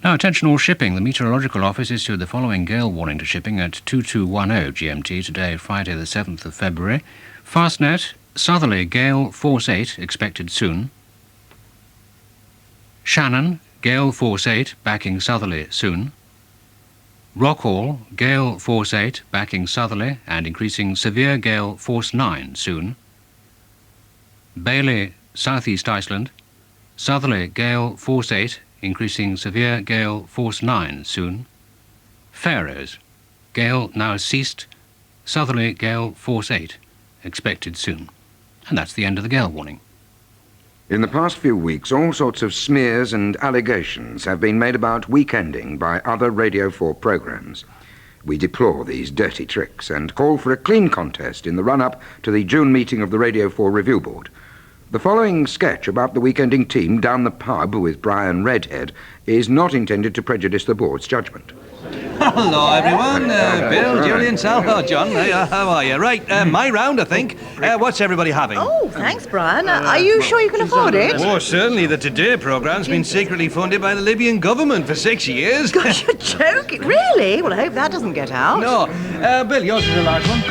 Now, attention all shipping. The Meteorological Office issued the following gale warning to shipping at 2210 GMT today, Friday the 7th of February. Fastnet, southerly gale force 8, expected soon. Shannon, gale force 8, backing southerly soon. Rockhall, gale force 8, backing southerly and increasing severe gale force 9 soon. Bailey, southeast Iceland, southerly gale force 8, increasing severe gale force 9 soon. Faroes, gale now ceased, southerly gale force 8, expected soon. And that's the end of the gale warning. In the past few weeks, all sorts of smears and allegations have been made about weekending by other Radio 4 programmes. We deplore these dirty tricks and call for a clean contest in the run-up to the June meeting of the Radio 4 Review Board. The following sketch about the weekending team down the pub with Brian Redhead is not intended to prejudice the board's judgment. Hello, everyone. Bill, Julian, Sal, John. How are you? Right, my round, I think. What's everybody having? Oh, thanks, Brian. Are you sure you can afford it? Oh, certainly. The Today programme's been secretly funded by the Libyan government for 6 years. God, you're joking. Really? Well, I hope that doesn't get out. No. Bill, yours is a large one.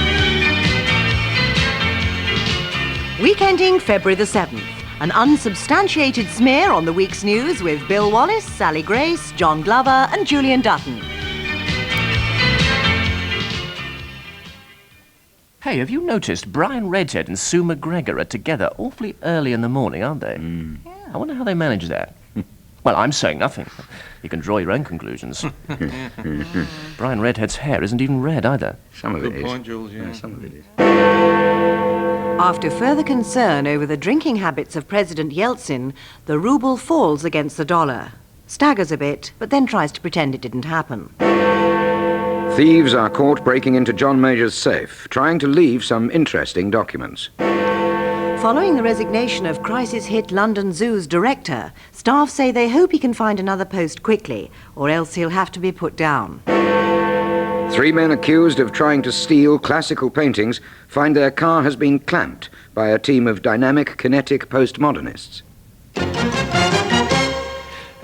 Weekending February the 7th. An unsubstantiated smear on the week's news with Bill Wallace, Sally Grace, John Glover and Julian Dutton. Hey, have you noticed Brian Redhead and Sue McGregor are together awfully early in the morning, aren't they? Yeah. I wonder how they manage that. Well, I'm saying nothing. You can draw your own conclusions. Brian Redhead's hair isn't even red either. Some of it is. Good point, Jules, yeah. Some of it is. After further concern over the drinking habits of President Yeltsin, the ruble falls against the dollar. Staggers a bit, but then tries to pretend it didn't happen. Thieves are caught breaking into John Major's safe, trying to leave some interesting documents. Following the resignation of crisis-hit London Zoo's director, staff say they hope he can find another post quickly, or else he'll have to be put down. 3 men accused of trying to steal classical paintings find their car has been clamped by a team of dynamic, kinetic postmodernists.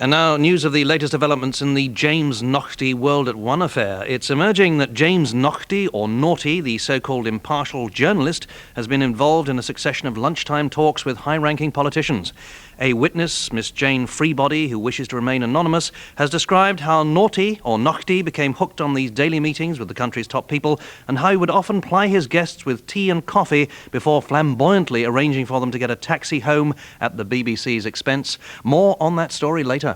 And now, news of the latest developments in the James Naughtie World at One affair. It's emerging that James Naughtie, or Naughty, the so-called impartial journalist, has been involved in a succession of lunchtime talks with high-ranking politicians. A witness, Miss Jane Freebody, who wishes to remain anonymous, has described how Naughty, or Naughty, became hooked on these daily meetings with the country's top people and how he would often ply his guests with tea and coffee before flamboyantly arranging for them to get a taxi home at the BBC's expense. More on that story later.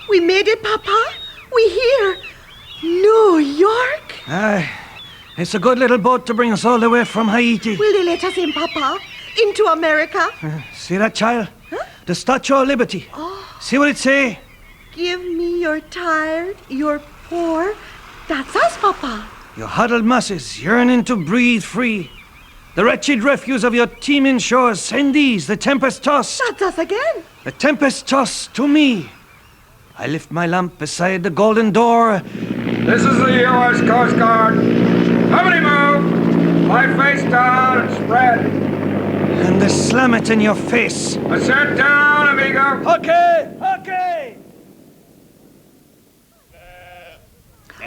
We made it, Papa. We're here. New York. Aye. It's a good little boat to bring us all the way from Haiti. Will they let us in, Papa? Into America? See that, child? Huh? The Statue of Liberty. Oh. See what it say? Give me your tired, your poor. That's us, Papa. Your huddled masses yearning to breathe free. The wretched refuse of your teeming shores, send these, the tempest tossed. That's us again. The tempest tossed to me. I lift my lamp beside the golden door. This is the U.S. Coast Guard. Somebody move! Lie face down and spread. And they slam it in your face. Sit down, amigo. Okay, okay.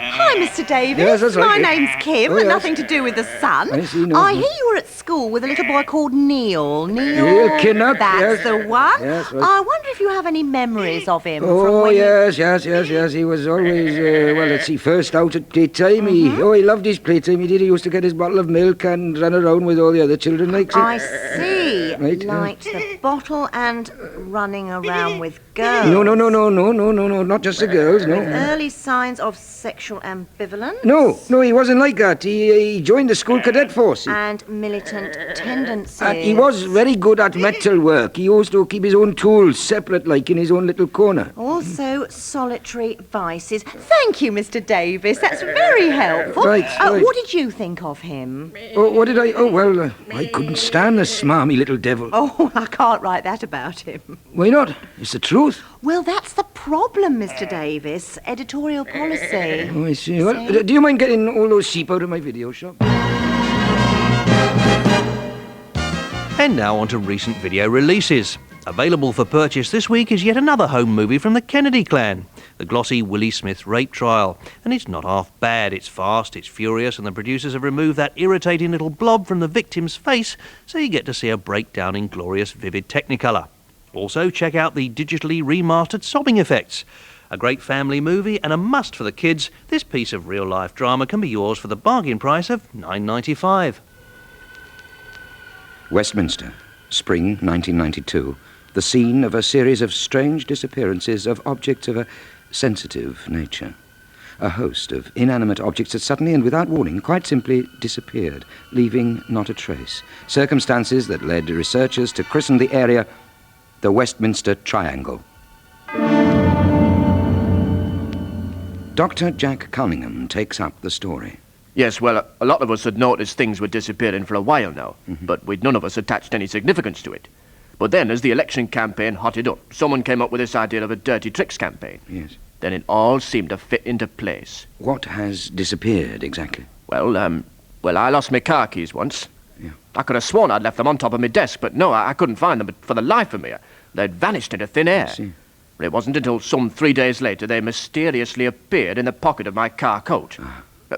Hi, Mr. Davis. Yes, that's right. My name's Kim, Oh, yes. nothing to do with the sun. I see, no. I hear you were at school with a little boy called Neil. Neil Kinnock, that's yes. the one. Yes, right. I wonder if you have any memories of him from Oh, when yes. He was always, well, let's see, first out at playtime. He loved his playtime, he did. He used to get his bottle of milk and run around with all the other children like I see. Right, Like the bottle and running around with girls. No, not just the girls, no. Early signs of sexual ambivalence. No, he wasn't like that. He joined the school cadet force. And militant tendencies. And he was very good at metal work. He used to keep his own tools separate, like in his own little corner. Also, solitary vices. Thank you, Mr. Davis. That's very helpful. Right. What did you think of him? Oh, what did I... Oh, well, I couldn't stand the smarmy little devil. Oh, I can't write that about him. Why not? It's the truth. Well, that's the problem, Mr. Davis. Editorial policy. Oh, I see. Well, do you mind getting all those sheep out of my video shop? And now on to recent video releases. Available for purchase this week is yet another home movie from the Kennedy clan, the glossy Willie Smith rape trial. And it's not half bad. It's fast, it's furious, and the producers have removed that irritating little blob from the victim's face, so you get to see a breakdown in glorious, vivid Technicolor. Also, check out the digitally remastered sobbing effects. A great family movie and a must for the kids, this piece of real-life drama can be yours for the bargain price of $9.95. Westminster, spring 1992. The scene of a series of strange disappearances of objects of a sensitive nature. A host of inanimate objects had suddenly and without warning quite simply disappeared, leaving not a trace. Circumstances that led researchers to christen the area the Westminster Triangle. Dr. Jack Cunningham takes up the story. Yes, well, a lot of us had noticed things were disappearing for a while now, but we'd none of us attached any significance to it. But then, as the election campaign hotted up, someone came up with this idea of a dirty tricks campaign. Yes. Then it all seemed to fit into place. What has disappeared exactly? Well, I lost my car keys once. Yeah. I could have sworn I'd left them on top of my desk, but no, I couldn't find them for the life of me. They'd vanished into thin air. I see. But it wasn't until some 3 days later they mysteriously appeared in the pocket of my car coat.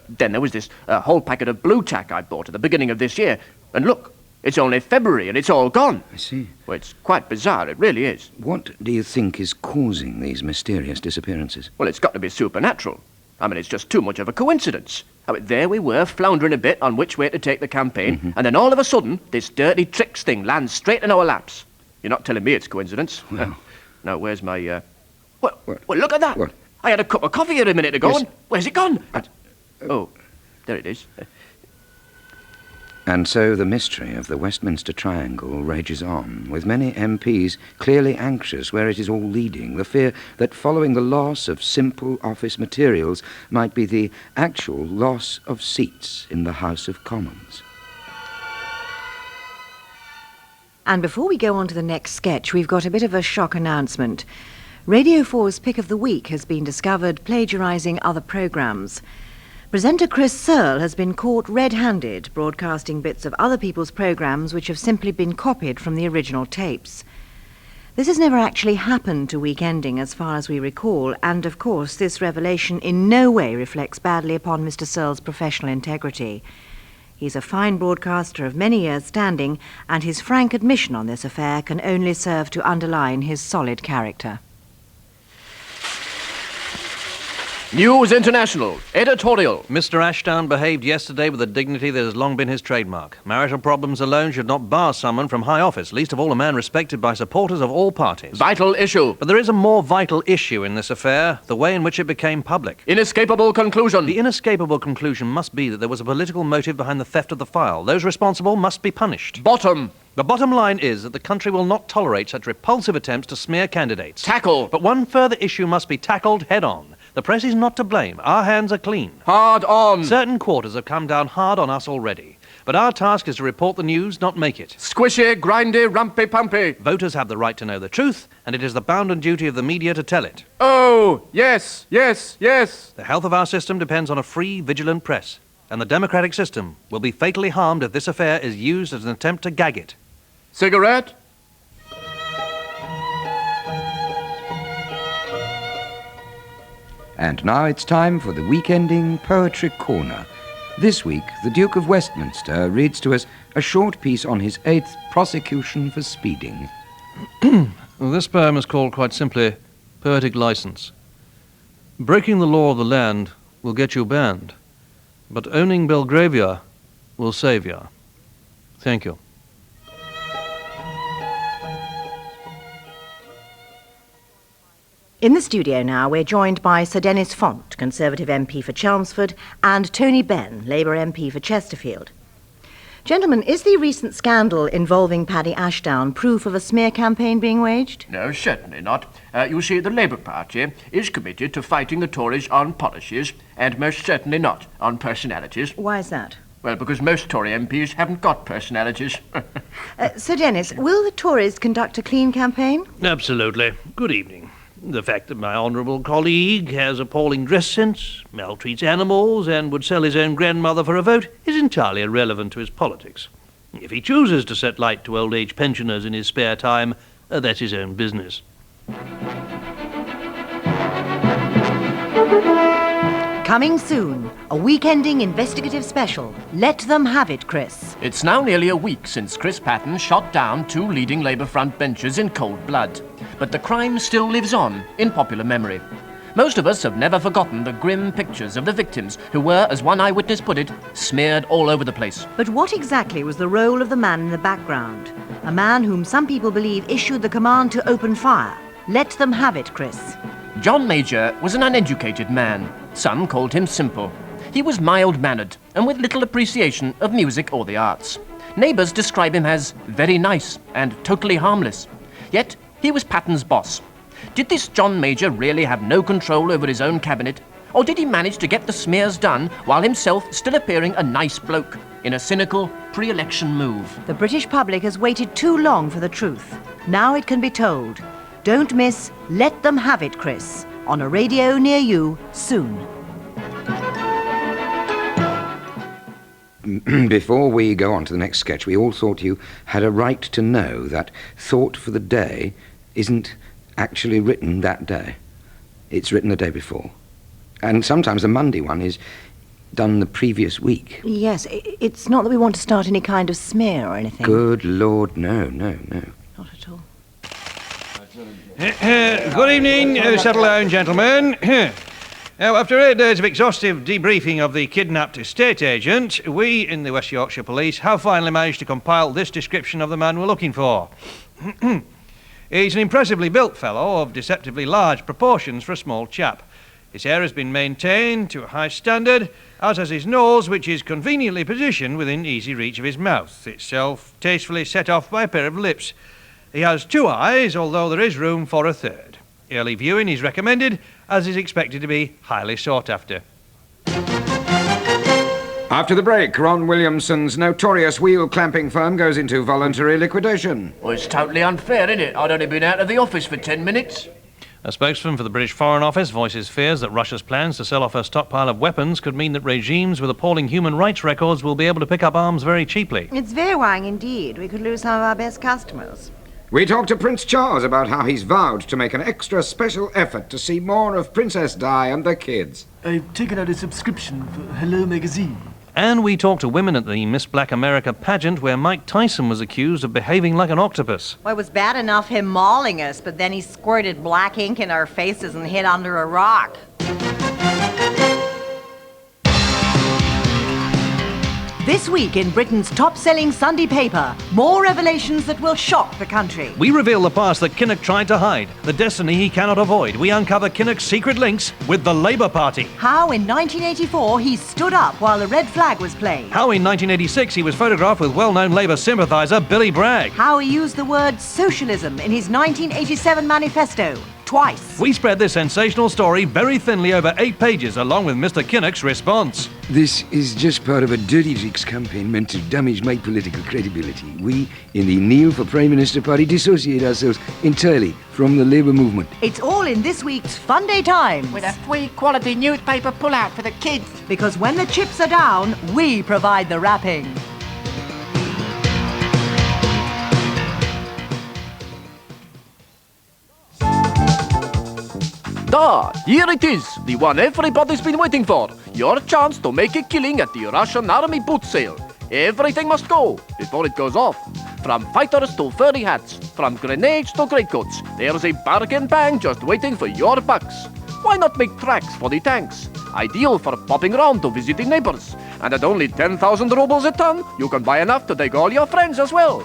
Then there was this whole packet of blue tack I bought at the beginning of this year. And look, it's only February and it's all gone. I see. Well, it's quite bizarre, it really is. What do you think is causing these mysterious disappearances? Well, it's got to be supernatural. I mean, it's just too much of a coincidence. I mean, there we were, floundering a bit on which way to take the campaign, and then all of a sudden, this dirty tricks thing lands straight in our laps. You're not telling me it's coincidence? Well. Now, where's my, Well, look at that! What? I had a cup of coffee here a minute ago, Yes. and where's it gone? Oh, there it is. And so the mystery of the Westminster Triangle rages on, with many MPs clearly anxious where it is all leading, the fear that following the loss of simple office materials might be the actual loss of seats in the House of Commons. And before we go on to the next sketch, we've got a bit of a shock announcement. Radio 4's Pick of the Week has been discovered plagiarising other programmes. Presenter Chris Searle has been caught red-handed broadcasting bits of other people's programmes which have simply been copied from the original tapes. This has never actually happened to Weekending as far as we recall, and of course this revelation in no way reflects badly upon Mr. Searle's professional integrity. He's a fine broadcaster of many years' standing, and his frank admission on this affair can only serve to underline his solid character. News International, editorial. Mr. Ashdown behaved yesterday with a dignity that has long been his trademark. Marital problems alone should not bar someone from high office, least of all a man respected by supporters of all parties. Vital issue. But there is a more vital issue in this affair, the way in which it became public. Inescapable conclusion. The inescapable conclusion must be that there was a political motive behind the theft of the file. Those responsible must be punished. Bottom. The bottom line is that the country will not tolerate such repulsive attempts to smear candidates. Tackle. But one further issue must be tackled head-on. The press is not to blame. Our hands are clean. Hard on. Certain quarters have come down hard on us already. But our task is to report the news, not make it. Squishy, grindy, rumpy-pumpy. Voters have the right to know the truth, and it is the bounden duty of the media to tell it. Oh, yes, yes, yes. The health of our system depends on a free, vigilant press, and the democratic system will be fatally harmed if this affair is used as an attempt to gag it. Cigarette? And now it's time for the Weekending Poetry Corner. This week, the Duke of Westminster reads to us a short piece on his 8th prosecution for speeding. Well, this poem is called, quite simply, Poetic License. Breaking the law of the land will get you banned, but owning Belgravia will save you. Thank you. In the studio now, we're joined by Sir Dennis Font, Conservative MP for Chelmsford, and Tony Benn, Labour MP for Chesterfield. Gentlemen, is the recent scandal involving Paddy Ashdown proof of a smear campaign being waged? No, certainly not. You see, the Labour Party is committed to fighting the Tories on policies, and most certainly not on personalities. Why is that? Well, because most Tory MPs haven't got personalities. Sir Dennis, will the Tories conduct a clean campaign? Absolutely. Good evening. The fact that my honourable colleague has appalling dress sense, maltreats animals, and would sell his own grandmother for a vote is entirely irrelevant to his politics. If he chooses to set light to old age pensioners in his spare time, that's his own business. Coming soon, a week-ending investigative special. Let them have it, Chris. It's now nearly a week since Chris Patten shot down 2 leading Labour front benchers in cold blood. But the crime still lives on in popular memory. Most of us have never forgotten the grim pictures of the victims who were, as one eyewitness put it, smeared all over the place. But what exactly was the role of the man in the background? A man whom some people believe issued the command to open fire. Let them have it, Chris. John Major was an uneducated man. Some called him simple. He was mild-mannered and with little appreciation of music or the arts. Neighbours describe him as very nice and totally harmless. Yet he was Patten's boss. Did this John Major really have no control over his own cabinet? Or did he manage to get the smears done while himself still appearing a nice bloke in a cynical pre-election move? The British public has waited too long for the truth. Now it can be told. Don't miss Let Them Have It, Chris, on a radio near you soon. Before we go on to the next sketch, we all thought you had a right to know that Thought for the Day isn't actually written that day. It's written the day before. And sometimes the Monday one is done the previous week. Yes, it's not that we want to start any kind of smear or anything. Good Lord, no. Not at all. Good evening, settle down, gentlemen. Now, after 8 days of exhaustive debriefing of the kidnapped estate agent, we in the West Yorkshire Police have finally managed to compile this description of the man we're looking for. He's an impressively built fellow of deceptively large proportions for a small chap. His hair has been maintained to a high standard, as has his nose, which is conveniently positioned within easy reach of his mouth, itself tastefully set off by a pair of lips. He has 2 eyes, although there is room for a third. Early viewing is recommended, as is expected to be highly sought after. After the break, Ron Williamson's notorious wheel-clamping firm goes into voluntary liquidation. Well, it's totally unfair, isn't it? I'd only been out of the office for 10 minutes. A spokesman for the British Foreign Office voices fears that Russia's plans to sell off her stockpile of weapons could mean that regimes with appalling human rights records will be able to pick up arms very cheaply. It's very worrying indeed. We could lose some of our best customers. We talk to Prince Charles about how he's vowed to make an extra special effort to see more of Princess Di and the kids. I've taken out a subscription for Hello Magazine. And we talk to women at the Miss Black America pageant where Mike Tyson was accused of behaving like an octopus. Well, it was bad enough him mauling us, but then he squirted black ink in our faces and hid under a rock. This week in Britain's top-selling Sunday paper, more revelations that will shock the country. We reveal the past that Kinnock tried to hide, the destiny he cannot avoid. We uncover Kinnock's secret links with the Labour Party. How in 1984 he stood up while the red flag was played. How in 1986 he was photographed with well-known Labour sympathiser Billy Bragg. How he used the word socialism in his 1987 manifesto. Twice. We spread this sensational story very thinly over 8 pages, along with Mr. Kinnock's response. This is just part of a dirty tricks campaign meant to damage my political credibility. We, in the Kneel for Prime Minister party, dissociate ourselves entirely from the Labour movement. It's all in this week's Fun Day Times. With a free quality newspaper pullout for the kids. Because when the chips are down, we provide the wrapping. Da, here it is, the one everybody's been waiting for. Your chance to make a killing at the Russian army boot sale. Everything must go before it goes off. From fighters to furry hats, from grenades to greatcoats, there's a bargain bang just waiting for your bucks. Why not make tracks for the tanks? Ideal for popping around to visit the neighbors. And at only 10,000 rubles a ton, you can buy enough to take all your friends as well.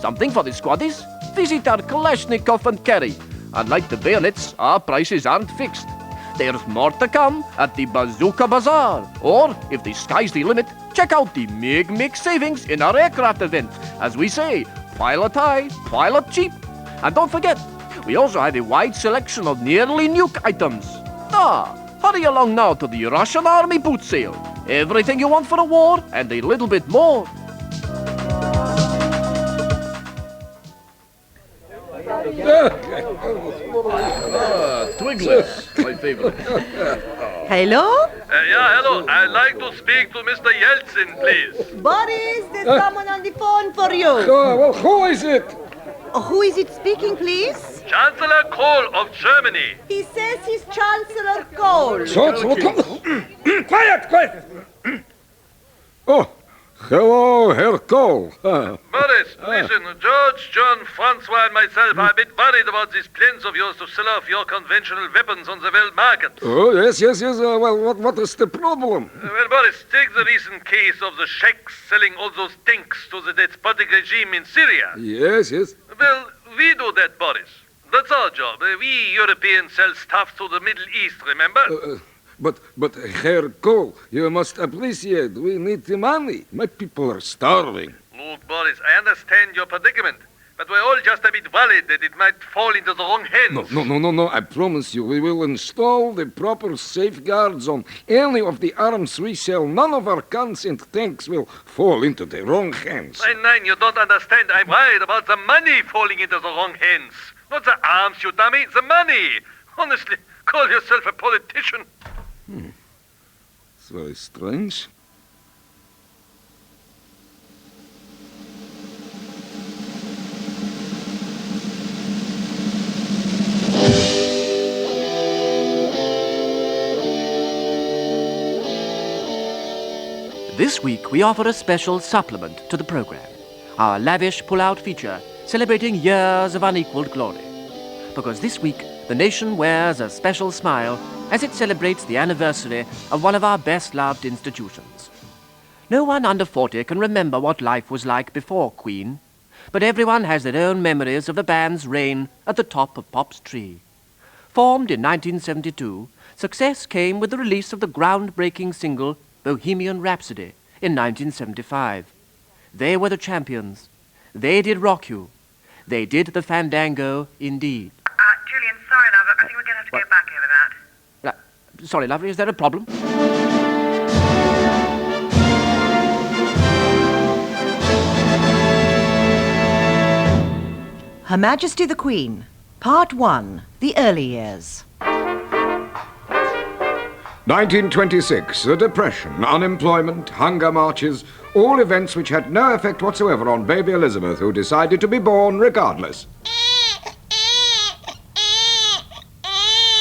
Something for the squaddies? Visit our Kalashnikov and carry. Unlike the bayonets, our prices aren't fixed. There's more to come at the Bazooka Bazaar. Or, if the sky's the limit, check out the Mig savings in our aircraft event. As we say, pilot high, pilot cheap. And don't forget, we also have a wide selection of nearly nuke items. Hurry along now to the Russian Army boot sale. Everything you want for a war and a little bit more. Twiglets, my favorite. Hello? Yeah, hello. I'd like to speak to Mr. Yeltsin, please. Boris, there's someone on the phone for you. Well, who is it? Who is it speaking, please? Chancellor Kohl of Germany. He says he's Chancellor Kohl. Quiet! Oh, hello, Herr Kohl. Boris, listen, George, John, Francois, and myself are a bit worried about these plans of yours to sell off your conventional weapons on the world market. Oh, yes. Well, what is the problem? Well, Boris, take the recent case of the sheikhs selling all those tanks to the despotic regime in Syria. Yes. Well, we do that, Boris. That's our job. We Europeans sell stuff to the Middle East, remember? But Herr Kohl, you must appreciate, we need the money. My people are starving. Look, Boris, I understand your predicament, but we're all just a bit worried that it might fall into the wrong hands. No, I promise you, we will install the proper safeguards on any of the arms we sell. None of our guns and tanks will fall into the wrong hands. Nein, you don't understand. I'm worried about the money falling into the wrong hands. Not the arms, you dummy, the money. Honestly, call yourself a politician. It's very strange. This week we offer a special supplement to the program, our lavish pull-out feature celebrating years of unequaled glory. Because this week the nation wears a special smile as it celebrates the anniversary of one of our best-loved institutions. No one under 40 can remember what life was like before Queen, but everyone has their own memories of the band's reign at the top of Pop's tree. Formed in 1972, success came with the release of the groundbreaking single Bohemian Rhapsody in 1975. They were the champions. They did rock you. They did the fandango indeed. Julian, sorry, love, I think we're going to have to go back over that. Sorry, lovely, is there a problem? Her Majesty the Queen, Part 1, The Early Years. 1926, the Depression, unemployment, hunger marches, all events which had no effect whatsoever on baby Elizabeth, who decided to be born regardless.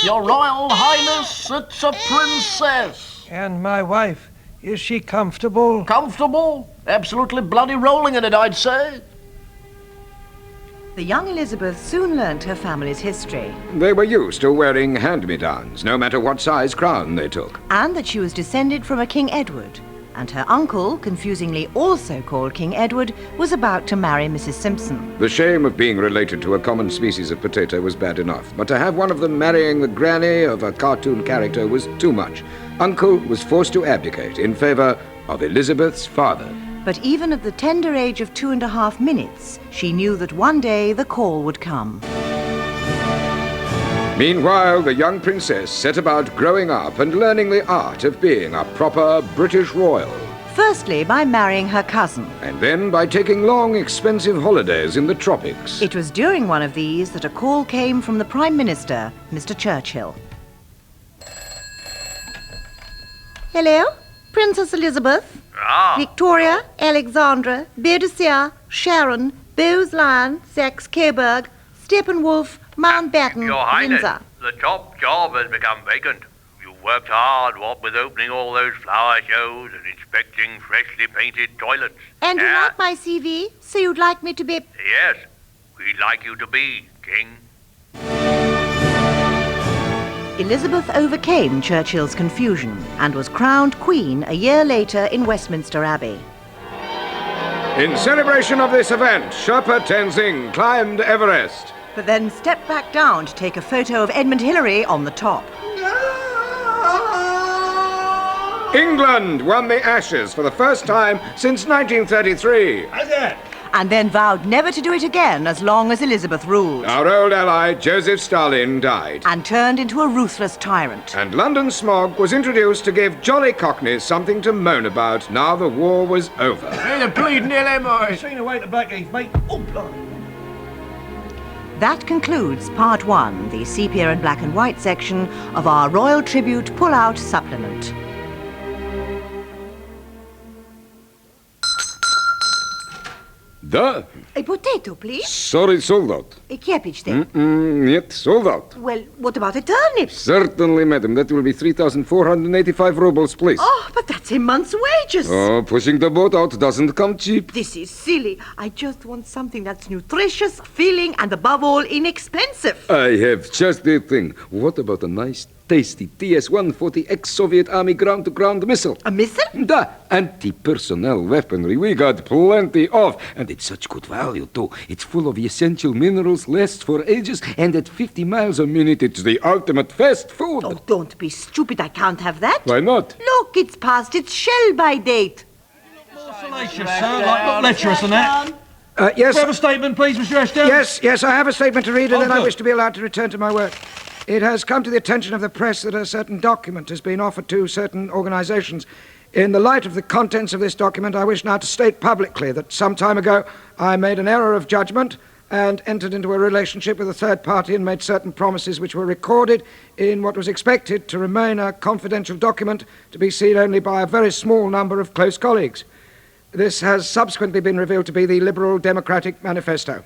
Your Royal Highness, it's a princess. And my wife, is she comfortable? Comfortable? Absolutely bloody rolling in it, I'd say. The young Elizabeth soon learnt her family's history. They were used to wearing hand-me-downs, no matter what size crown they took. And that she was descended from a King Edward. And her uncle, confusingly also called King Edward, was about to marry Mrs. Simpson. The shame of being related to a common species of potato was bad enough, but to have one of them marrying the granny of a cartoon character was too much. Uncle was forced to abdicate in favor of Elizabeth's father. But even at the tender age of 2.5 minutes, she knew that one day the call would come. Meanwhile, the young princess set about growing up and learning the art of being a proper British royal. Firstly, by marrying her cousin. And then by taking long, expensive holidays in the tropics. It was during one of these that a call came from the Prime Minister, Mr. Churchill. Hello? Princess Elizabeth? Victoria, Alexandra, Boadicea, Sharon, Bowes Lion, Saxe Coburg, Steppenwolf, Mountbatten, Your Highness, Windsor. the top job has become vacant. You worked hard, what with opening all those flower shows and inspecting freshly painted toilets. And you like my CV, so you'd like me to be... Yes, we'd like you to be king. Elizabeth overcame Churchill's confusion and was crowned Queen a year later in Westminster Abbey. In celebration of this event, Sherpa Tenzing climbed Everest. But then stepped back down to take a photo of Edmund Hillary on the top. England won the Ashes for the first time since 1933. And then vowed never to do it again as long as Elizabeth ruled. Our old ally, Joseph Stalin, died. And turned into a ruthless tyrant. And London smog was introduced to give jolly cockneys something to moan about now the war was over. Hey, the bleeding ill, boy. Seen away to back East, mate. Oh, blimey. That concludes Part 1, the sepia and black and white section of our Royal Tribute Pull-Out Supplement. Da? A potato, please. Sorry, sold out. A cabbage, then. Yet sold out. Well, what about a turnip? Certainly, madam. That will be 3,485 rubles, please. Oh, but that's a month's wages. Oh, pushing the boat out doesn't come cheap. This is silly. I just want something that's nutritious, filling, and above all, inexpensive. I have just the thing. What about a nice, tasty TS-140 ex-Soviet Army ground-to-ground missile? A missile? Da, anti-personnel weaponry. We got plenty of. And it's such good value, too. It's full of essential minerals, lasts for ages, and at 50 miles a minute, it's the ultimate fast food. Oh, don't be stupid. I can't have that. Why not? Look, it's past its shell-by date. Salacious, sir. Like, not lecherous and that. Yes. Do you have a statement, please, Mr. Ashton? Yes, I have a statement to read, and then I good. wish to be allowed to return to my work. It has come to the attention of the press that a certain document has been offered to certain organizations. In the light of the contents of this document, I wish now to state publicly that some time ago I made an error of judgment and entered into a relationship with a third party and made certain promises which were recorded in what was expected to remain a confidential document to be seen only by a very small number of close colleagues. This has subsequently been revealed to be the Liberal Democratic Manifesto.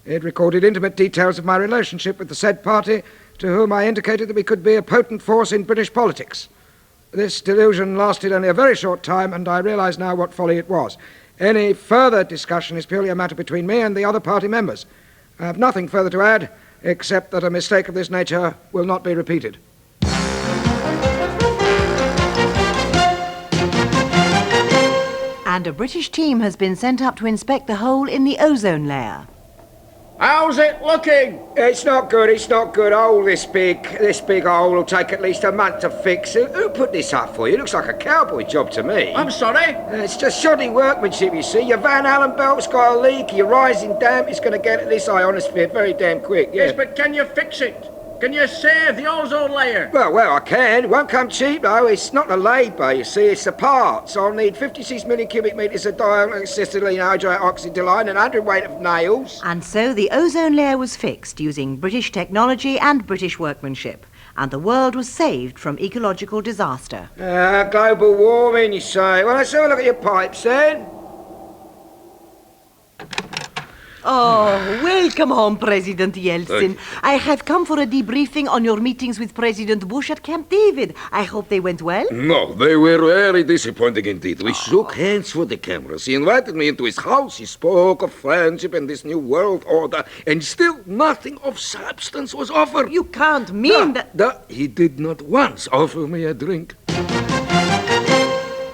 It recorded intimate details of my relationship with the said party, to whom I indicated that we could be a potent force in British politics. This delusion lasted only a very short time, and I realise now what folly it was. Any further discussion is purely a matter between me and the other party members. I have nothing further to add, except that a mistake of this nature will not be repeated. And a British team has been sent up to inspect the hole in the ozone layer. How's it looking? It's not good. Oh, this big hole will take at least a month to fix. Who put this up for you? It looks like a cowboy job to me. I'm sorry? It's just shoddy workmanship, you see. Your Van Allen belt's got a leak, your rising damp is going to get at this ionosphere very damn quick, yeah. Yes, but can you fix it? Can you save the ozone layer? Well, I can. It won't come cheap, though. It's not the labour, you see. It's the parts. I'll need 56 million cubic metres of diacetylene hydrate oxydeline and 100 weight of nails. And so the ozone layer was fixed using British technology and British workmanship. And the world was saved from ecological disaster. Global warming, you say. Well, let's have a look at your pipes, then. Oh, welcome home, President Yeltsin. I have come for a debriefing on your meetings with President Bush at Camp David. I hope they went well. No, they were very disappointing indeed. We shook hands for the cameras. He invited me into his house. He spoke of friendship and this new world order, and still nothing of substance was offered. You can't mean that... He did not once offer me a drink.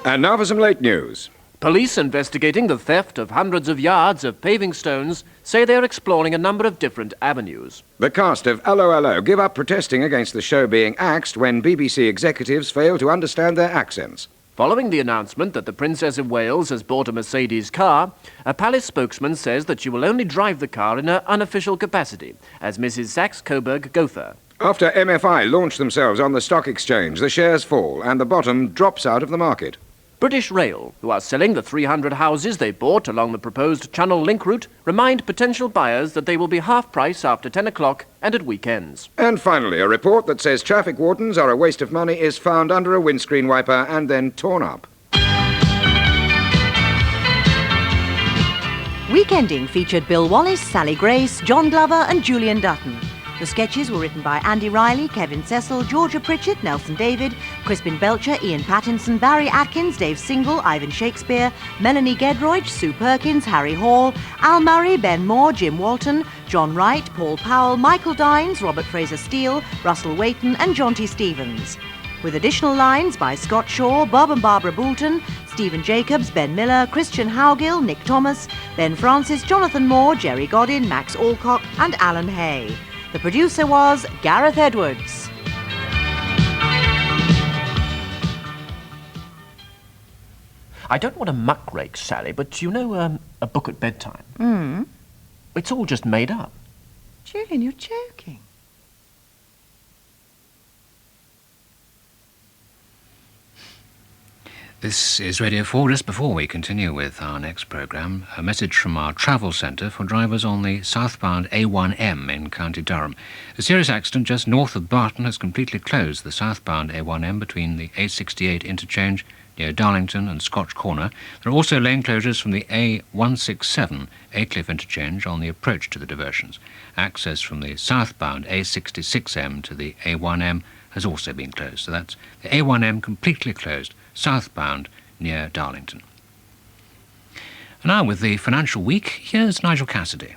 And now for some late news. Police investigating the theft of hundreds of yards of paving stones say they're exploring a number of different avenues. The cast of Allo Allo give up protesting against the show being axed when BBC executives fail to understand their accents. Following the announcement that the Princess of Wales has bought a Mercedes car, a palace spokesman says that she will only drive the car in her unofficial capacity as Mrs. Saxe-Coburg-Gotha. After MFI launched themselves on the stock exchange, the shares fall and the bottom drops out of the market. British Rail, who are selling the 300 houses they bought along the proposed Channel Link route, remind potential buyers that they will be half price after 10 o'clock and at weekends. And finally, a report that says traffic wardens are a waste of money is found under a windscreen wiper and then torn up. Weekending featured Bill Wallace, Sally Grace, John Glover and Julian Dutton. The sketches were written by Andy Riley, Kevin Cecil, Georgia Pritchett, Nelson David, Crispin Belcher, Ian Pattinson, Barry Atkins, Dave Single, Ivan Shakespeare, Melanie Gedroych, Sue Perkins, Harry Hall, Al Murray, Ben Moore, Jim Walton, John Wright, Paul Powell, Michael Dines, Robert Fraser Steele, Russell Waiton and John T. Stevens. With additional lines by Scott Shaw, Bob and Barbara Boulton, Stephen Jacobs, Ben Miller, Christian Howgill, Nick Thomas, Ben Francis, Jonathan Moore, Jerry Godin, Max Alcock and Alan Hay. The producer was Gareth Edwards. I don't want to muckrake, Sally, but you know, a book at bedtime? It's all just made up. Julian, you're joking. This is Radio 4. Just before we continue with our next programme, a message from our travel centre for drivers on the southbound A1M in County Durham. A serious accident just north of Barton has completely closed the southbound A1M between the A68 interchange near Darlington and Scotch Corner. There are also lane closures from the A167 Aycliffe interchange on the approach to the diversions. Access from the southbound A66M to the A1M has also been closed. So that's the A1M completely closed, southbound near Darlington. And now with the financial week, here's Nigel Cassidy.